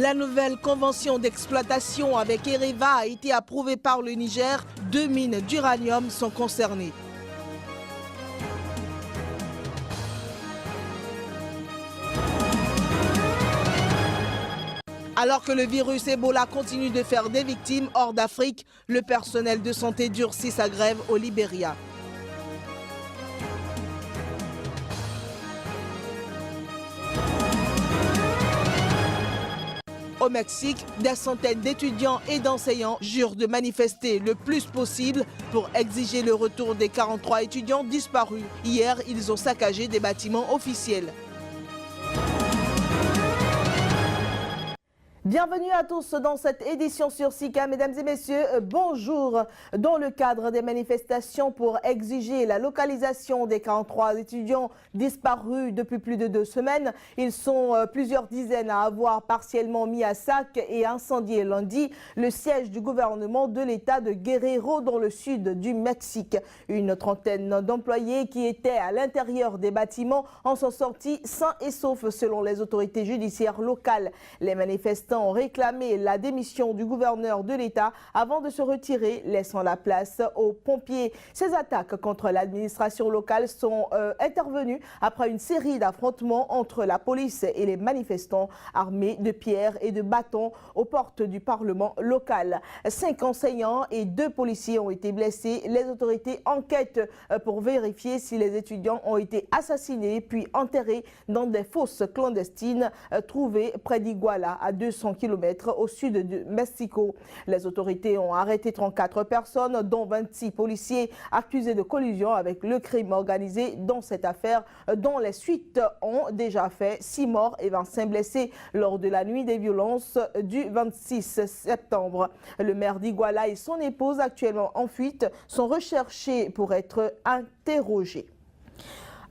La nouvelle convention d'exploitation avec Ereva a été approuvée par le Niger. 2 mines d'uranium sont concernées. Alors que le virus Ebola continue de faire des victimes hors d'Afrique, le personnel de santé durcit sa grève au Libéria. Au Mexique, des centaines d'étudiants et d'enseignants jurent de manifester le plus possible pour exiger le retour des 43 étudiants disparus. Hier, ils ont saccagé des bâtiments officiels. Bienvenue à tous dans cette édition sur SICA. Mesdames et messieurs, bonjour. Dans le cadre des manifestations pour exiger la localisation des 43 étudiants disparus depuis plus de 2 semaines, ils sont plusieurs dizaines à avoir partiellement mis à sac et incendié lundi le siège du gouvernement de l'État de Guerrero dans le sud du Mexique. Une trentaine d'employés qui étaient à l'intérieur des bâtiments en sont sortis sains et saufs selon les autorités judiciaires locales. Les manifestants ont réclamé la démission du gouverneur de l'État avant de se retirer, laissant la place aux pompiers. Ces attaques contre l'administration locale sont intervenues après une série d'affrontements entre la police et les manifestants armés de pierres et de bâtons aux portes du Parlement local. 5 enseignants et 2 policiers ont été blessés. Les autorités enquêtent pour vérifier si les étudiants ont été assassinés puis enterrés dans des fosses clandestines trouvées près d'Iguala, à 200 km au sud de Mexico. Les autorités ont arrêté 34 personnes, dont 26 policiers accusés de collusion avec le crime organisé dans cette affaire, dont les suites ont déjà fait 6 morts et 25 blessés lors de la nuit des violences du 26 septembre. Le maire d'Iguala et son épouse, actuellement en fuite, sont recherchés pour être interrogés.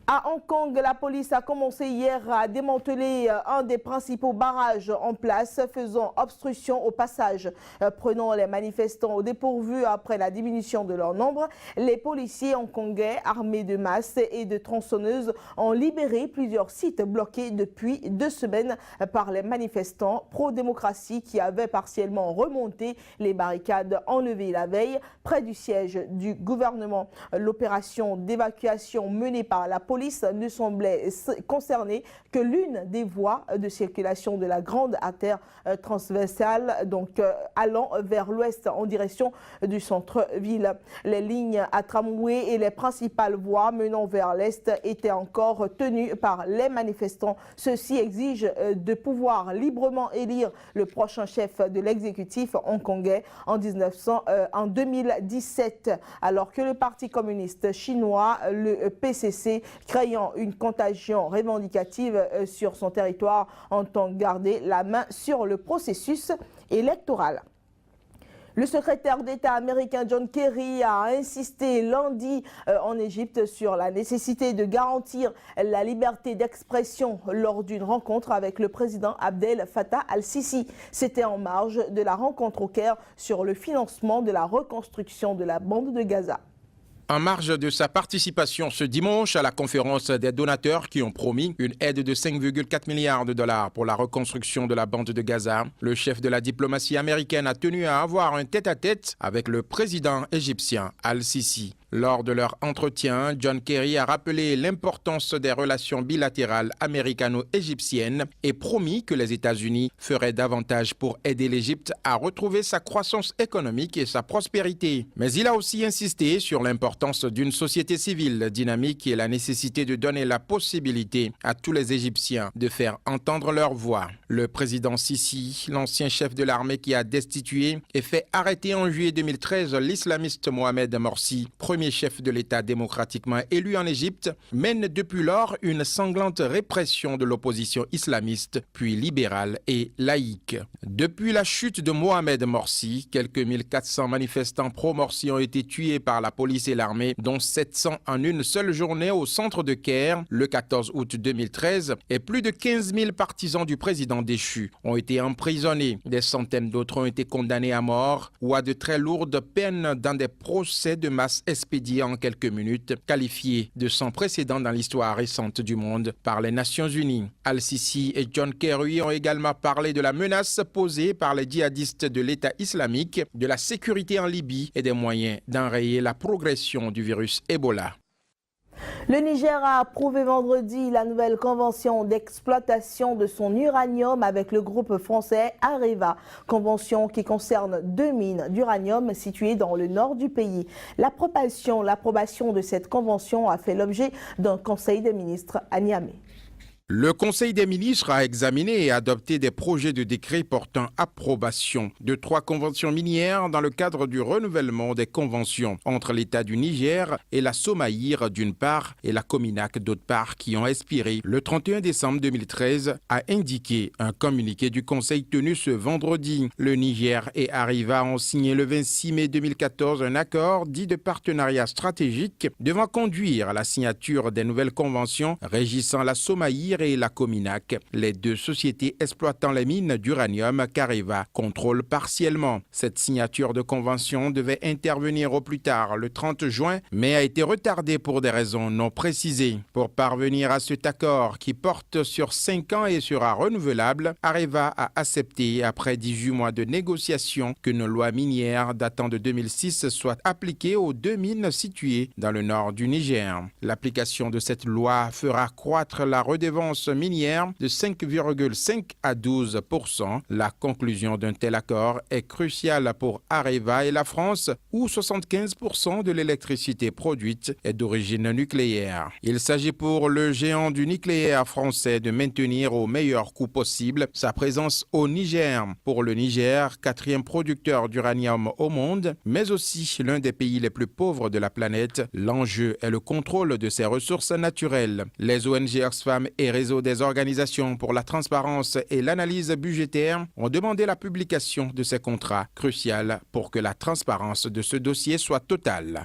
À Hong Kong, la police a commencé hier à démanteler un des principaux barrages en place, faisant obstruction au passage. Prenant les manifestants au dépourvu après la diminution de leur nombre, les policiers hongkongais armés de masses et de tronçonneuses ont libéré plusieurs sites bloqués depuis 2 semaines par les manifestants pro-démocratie qui avaient partiellement remonté les barricades enlevées la veille près du siège du gouvernement. L'opération d'évacuation menée par la police ne semblait concerner que l'une des voies de circulation de la grande artère transversale, donc allant vers l'ouest en direction du centre-ville. Les lignes à tramway et les principales voies menant vers l'est étaient encore tenues par les manifestants. Ceux-ci exigent de pouvoir librement élire le prochain chef de l'exécutif hongkongais en 2017, alors que le Parti communiste chinois, le PCC, craignant une contagion revendicative sur son territoire, entend garder la main sur le processus électoral. Le secrétaire d'État américain John Kerry a insisté lundi en Égypte sur la nécessité de garantir la liberté d'expression lors d'une rencontre avec le président Abdel Fattah al-Sisi. C'était en marge de la rencontre au Caire sur le financement de la reconstruction de la bande de Gaza. En marge de sa participation ce dimanche à la conférence des donateurs qui ont promis une aide de 5,4 milliards de dollars pour la reconstruction de la bande de Gaza, le chef de la diplomatie américaine a tenu à avoir un tête-à-tête avec le président égyptien Al-Sisi. Lors de leur entretien, John Kerry a rappelé l'importance des relations bilatérales américano-égyptiennes et promis que les États-Unis feraient davantage pour aider l'Égypte à retrouver sa croissance économique et sa prospérité. Mais il a aussi insisté sur l'importance d'une société civile dynamique et la nécessité de donner la possibilité à tous les Égyptiens de faire entendre leur voix. Le président Sisi, l'ancien chef de l'armée qui a destitué et fait arrêter en juillet 2013 l'islamiste Mohamed Morsi, premier chef de l'État démocratiquement élu en Égypte, mène depuis lors une sanglante répression de l'opposition islamiste, puis libérale et laïque. Depuis la chute de Mohamed Morsi, quelques 1400 manifestants pro-Morsi ont été tués par la police et l'armée, dont 700 en une seule journée au centre de Caire, le 14 août 2013, et plus de 15 000 partisans du président déchu ont été emprisonnés. Des centaines d'autres ont été condamnés à mort ou à de très lourdes peines dans des procès de masse espacés expédié en quelques minutes, qualifié de sans précédent dans l'histoire récente du monde par les Nations Unies. Al-Sisi et John Kerry ont également parlé de la menace posée par les djihadistes de l'État islamique, de la sécurité en Libye et des moyens d'enrayer la progression du virus Ebola. Le Niger a approuvé vendredi la nouvelle convention d'exploitation de son uranium avec le groupe français Areva, convention qui concerne 2 mines d'uranium situées dans le nord du pays. L'approbation de cette convention a fait l'objet d'un conseil des ministres à Niamey. Le Conseil des ministres a examiné et adopté des projets de décret portant approbation de 3 conventions minières dans le cadre du renouvellement des conventions entre l'État du Niger et la Somaïr d'une part et la Cominac d'autre part qui ont expiré le 31 décembre 2013, a indiqué un communiqué du Conseil tenu ce vendredi. Le Niger et Areva ont signé le 26 mai 2014 un accord dit de partenariat stratégique devant conduire à la signature des nouvelles conventions régissant la Somaïr et la Cominac, les 2 sociétés exploitant les mines d'uranium qu'Areva contrôle partiellement. Cette signature de convention devait intervenir au plus tard le 30 juin, mais a été retardée pour des raisons non précisées. Pour parvenir à cet accord qui porte sur 5 ans et sera renouvelable, Areva a accepté, après 18 mois de négociations, qu'une loi minière datant de 2006 soit appliquée aux 2 mines situées dans le nord du Niger. L'application de cette loi fera croître la redevance minière de 5,5 à 12%. La conclusion d'un tel accord est cruciale pour Areva et la France, où 75% de l'électricité produite est d'origine nucléaire. Il s'agit pour le géant du nucléaire français de maintenir au meilleur coût possible sa présence au Niger. Pour le Niger, 4e producteur d'uranium au monde, mais aussi l'un des pays les plus pauvres de la planète, l'enjeu est le contrôle de ses ressources naturelles. Les ONG Oxfam et Réseau des organisations pour la transparence et l'analyse budgétaire ont demandé la publication de ces contrats, crucial pour que la transparence de ce dossier soit totale.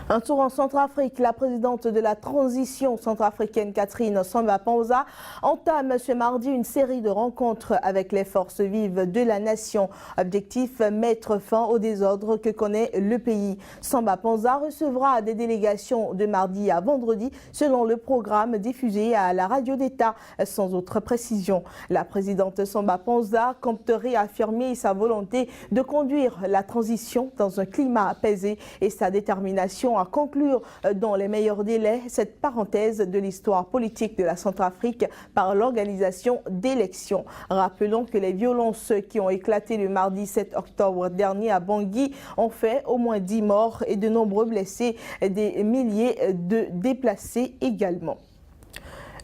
Un tour en Centrafrique, la présidente de la transition centrafricaine Catherine Samba-Panza entame ce mardi une série de rencontres avec les forces vives de la nation. Objectif, mettre fin au désordre que connaît le pays. Samba-Panza recevra des délégations de mardi à vendredi selon le programme diffusé à la radio d'État, sans autre précision. La présidente Samba-Panza compte réaffirmer sa volonté de conduire la transition dans un climat apaisé et sa détermination à conclure dans les meilleurs délais cette parenthèse de l'histoire politique de la Centrafrique par l'organisation d'élections. Rappelons que les violences qui ont éclaté le mardi 7 octobre dernier à Bangui ont fait au moins 10 morts et de nombreux blessés, des milliers de déplacés également.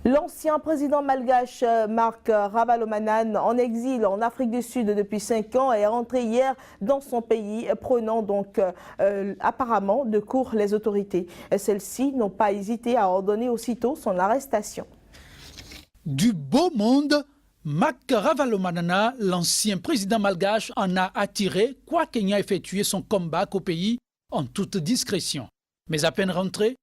L'ancien président malgache Marc Ravalomanana, en exil en Afrique du Sud depuis 5 ans, est rentré hier dans son pays, prenant donc apparemment de court les autorités. Celles-ci n'ont pas hésité à ordonner aussitôt son arrestation. Du beau monde, Marc Ravalomanana, l'ancien président malgache, en a attiré, quoiqu'il ait effectué son comeback au pays en toute discrétion. Mais à peine rentré,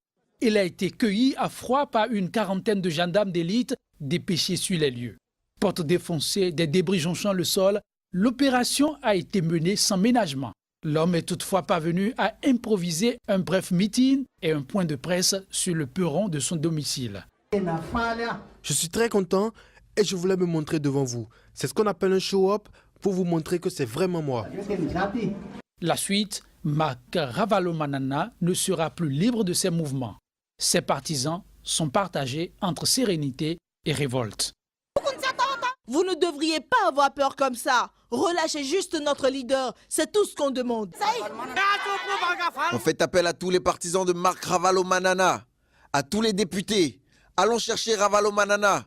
il a été cueilli à froid par une quarantaine de gendarmes d'élite dépêchés sur les lieux. Portes défoncées, des débris jonchant le sol, l'opération a été menée sans ménagement. L'homme est toutefois parvenu à improviser un bref meeting et un point de presse sur le perron de son domicile. Je suis très content et je voulais me montrer devant vous. C'est ce qu'on appelle un show-up pour vous montrer que c'est vraiment moi. La suite, Marc Ravalomanana ne sera plus libre de ses mouvements. Ses partisans sont partagés entre sérénité et révolte. Vous ne devriez pas avoir peur comme ça. Relâchez juste notre leader, c'est tout ce qu'on demande. On fait appel à tous les partisans de Marc Ravalomanana, à tous les députés. Allons chercher Ravalomanana.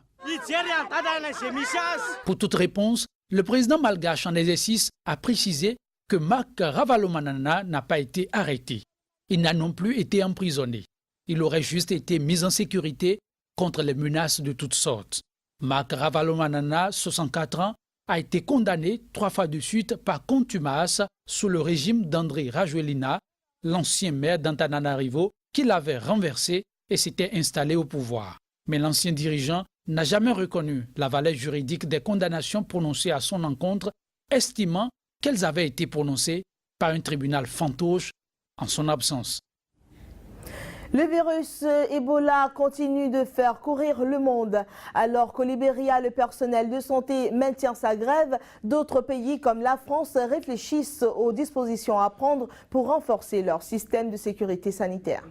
Pour toute réponse, le président malgache en exercice a précisé que Marc Ravalomanana n'a pas été arrêté. Il n'a non plus été emprisonné. Il aurait juste été mis en sécurité contre les menaces de toutes sortes. Marc Ravalomanana, 64 ans, a été condamné 3 fois de suite par contumace sous le régime d'André Rajoelina, l'ancien maire d'Antananarivo, qui l'avait renversé et s'était installé au pouvoir. Mais l'ancien dirigeant n'a jamais reconnu la valeur juridique des condamnations prononcées à son encontre, estimant qu'elles avaient été prononcées par un tribunal fantoche en son absence. Le virus Ebola continue de faire courir le monde. Alors qu'au Libéria, le personnel de santé maintient sa grève, d'autres pays comme la France réfléchissent aux dispositions à prendre pour renforcer leur système de sécurité sanitaire.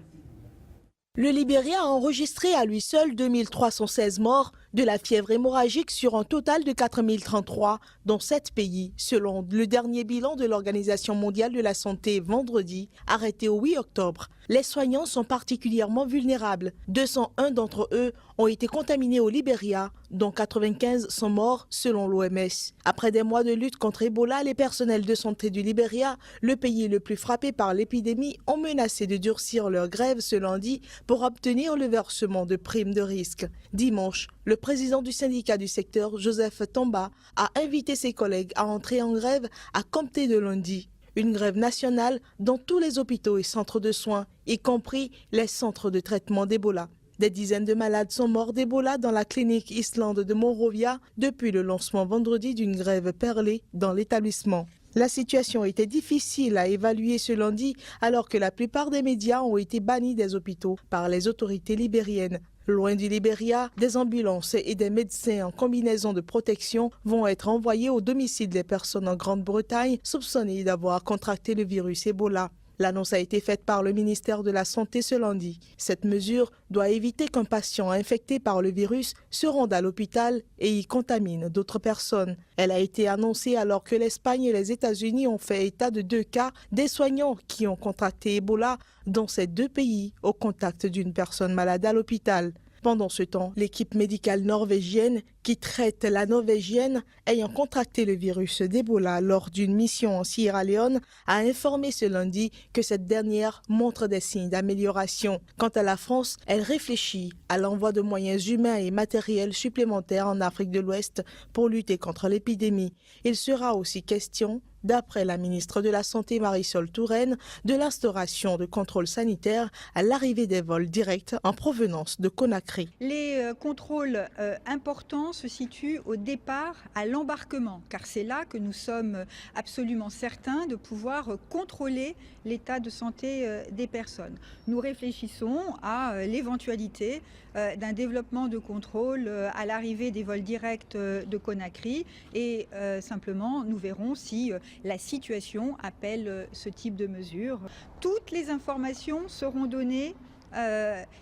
Le Libéria a enregistré à lui seul 2316 morts de la fièvre hémorragique sur un total de 4033 dans 7 pays, selon le dernier bilan de l'Organisation mondiale de la santé vendredi, arrêté au 8 octobre. Les soignants sont particulièrement vulnérables. 201 d'entre eux ont été contaminés au Libéria, dont 95 sont morts selon l'OMS. Après des mois de lutte contre Ebola, les personnels de santé du Libéria, le pays le plus frappé par l'épidémie, ont menacé de durcir leur grève ce lundi pour obtenir le versement de primes de risque. Dimanche, le président du syndicat du secteur, Joseph Tamba, a invité ses collègues à entrer en grève à compter de lundi. Une grève nationale dans tous les hôpitaux et centres de soins, y compris les centres de traitement d'Ebola. Des dizaines de malades sont morts d'Ebola dans la clinique Island de Monrovia depuis le lancement vendredi d'une grève perlée dans l'établissement. La situation était difficile à évaluer ce lundi alors que la plupart des médias ont été bannis des hôpitaux par les autorités libériennes. Loin du Libéria, des ambulances et des médecins en combinaison de protection vont être envoyés au domicile des personnes en Grande-Bretagne soupçonnées d'avoir contracté le virus Ebola. L'annonce a été faite par le ministère de la Santé ce lundi. Cette mesure doit éviter qu'un patient infecté par le virus se rende à l'hôpital et y contamine d'autres personnes. Elle a été annoncée alors que l'Espagne et les États-Unis ont fait état de 2 cas des soignants qui ont contracté Ebola dans ces 2 pays au contact d'une personne malade à l'hôpital. Pendant ce temps, l'équipe médicale norvégienne qui traite la norvégienne ayant contracté le virus d'Ebola lors d'une mission en Sierra Leone a informé ce lundi que cette dernière montre des signes d'amélioration. Quant à la France, elle réfléchit à l'envoi de moyens humains et matériels supplémentaires en Afrique de l'Ouest pour lutter contre l'épidémie. Il sera aussi question, d'après la ministre de la Santé Marisol Touraine, de l'instauration de contrôles sanitaires à l'arrivée des vols directs en provenance de Conakry. Les contrôles importants se situent au départ à l'embarquement, car c'est là que nous sommes absolument certains de pouvoir contrôler l'état de santé des personnes. Nous réfléchissons à l'éventualité d'un développement de contrôle à l'arrivée des vols directs de Conakry et simplement nous verrons si la situation appelle ce type de mesures. Toutes les informations seront données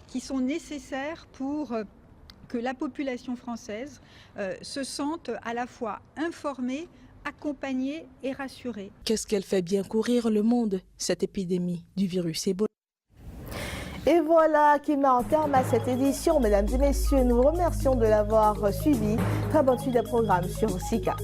qui sont nécessaires pour que la population française se sente à la fois informée, accompagnée et rassurée. Qu'est-ce qu'elle fait bien courir le monde, cette épidémie du virus Ebola? Et voilà qui met un terme à cette édition. Mesdames et messieurs, nous vous remercions de l'avoir suivi. Très bonne suite des programmes sur SICA.